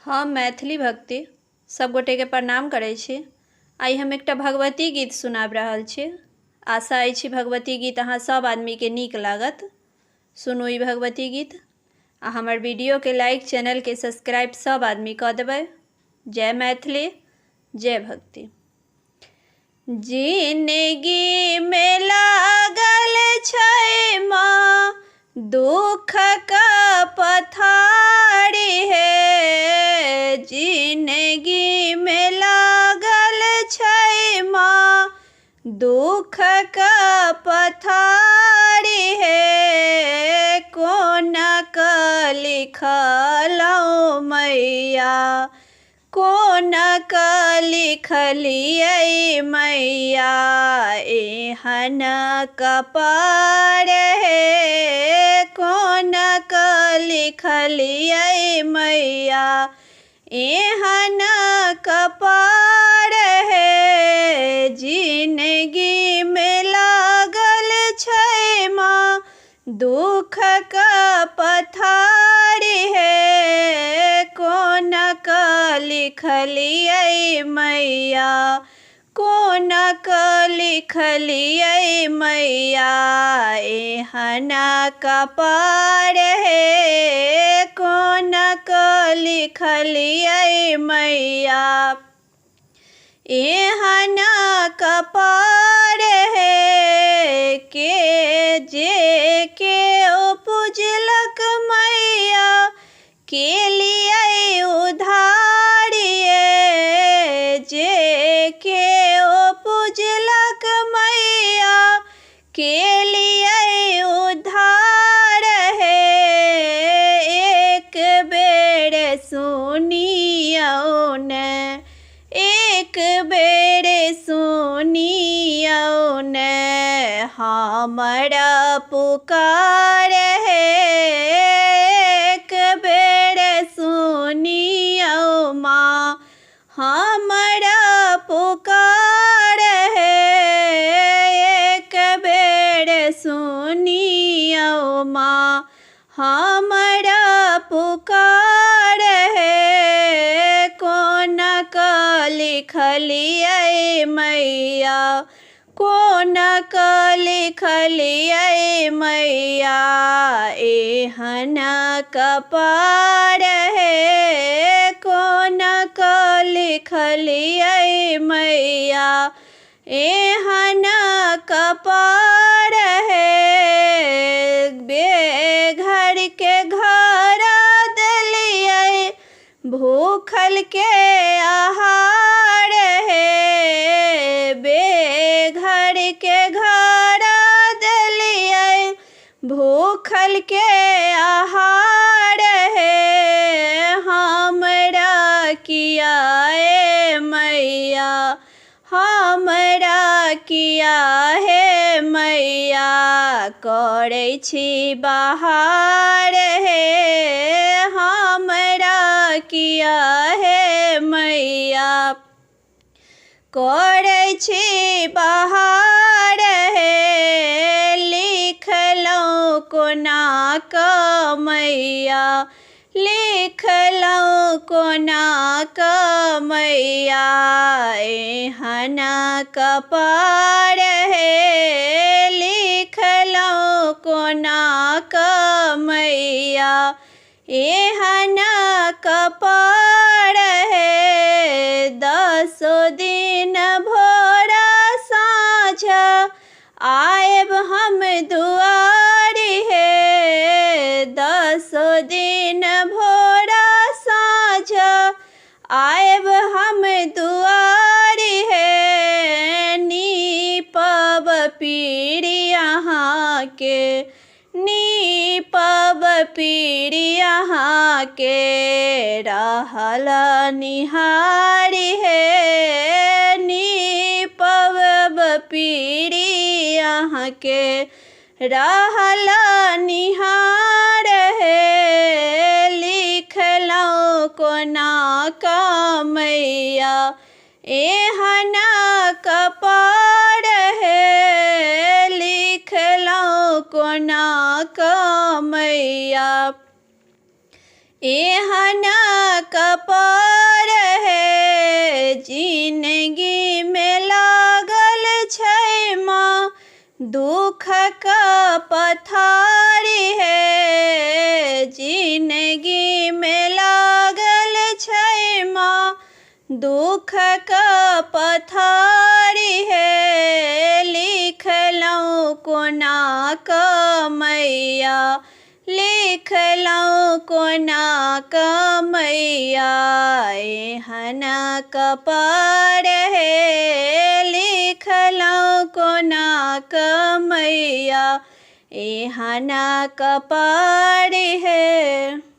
हम मैथिली भक्ति सब गोटे के प्रणाम करै छी। आइ हम एकटा भगवती गीत सुनाबि रहल छी। आशा अछि भगवती गीत अहाँ सब आदमी के नीक लागत। सुनू ई भगवती गीत आ हमर वीडियो के लाइक, चैनल के सब्सक्राइब सब आदमी कऽ देबै। जय मैथिली, जय भक्ति। जिंदगी में लागल छै माँ दुख का पथारी है। जिंदगी में लागल छै माँ दुख का पथारी है। कोना क लिखलौ मैया, कोना क लिखलियै मैया, एहन कपार हे। कोना क लिखलियै मैया, एहन कपार हे। जिंदगी में लागल छै माँ दुख का पथारी है। कोना क लिखलियै मैया, कोना क लिखलियै मैया, एहन कपार हे। कोना क लिखलियै मैया, एहन कपार हे। के जे के उपजलक मैया, के लियै उधारिये। जे के उपजलक मैया, के लियै उधार हे। एक बेर सुनियौ ने, एक बेर सुनियौ ने, हमरा पुकार हे। एक बेर सुनियौ माँ हमरा पुकार हे। एक बेर सुनियौ माँ हमरा पुकार हे। कोना क लिखलियै मैया, कोना क लिखलियै मैया, एहन कपार हे। कोना क लिखलियै मैया, एहन कपार हे। बेघर के घर देलियै, भूखल के आहार हे। बेघर के घर देलियै, भूखल के आहार हे। हमरा किया ए मैया, हमरा किया हे मैया, करै छी बाहर हे। हमरा किया हे मैया, करै छी बाहर हे। लिखलौ कोना क मैया, लिखलौ कोना क मैया, एहन कपार हे। लिखलौ कोना क मैया, एहन कपार हे। 10 दिन भोर साँझ आएब हम दुआरी हे। 10 दिन भोर साँझ आएब हम दुआरी हे। नीपब पीरी अहाँ के, नीपब पीरी अहाँ के, रहल निहारी हे। नीपब पीरी अहाँ के, रहल निहार हे। लिखलौ कोना क मैया, एहन कपार हे। लिखलौ कोना क मैया, एहन कपार है जिंदगी में लागल छै माँ दुख का पथारी है जिंदगी में लागल छै माँ दुख का पथारी है लिखलौं कोना क मैया लिखलौं कोना क मैया एहन कपार है लिखलौं कोना क मैया एहन कपार है।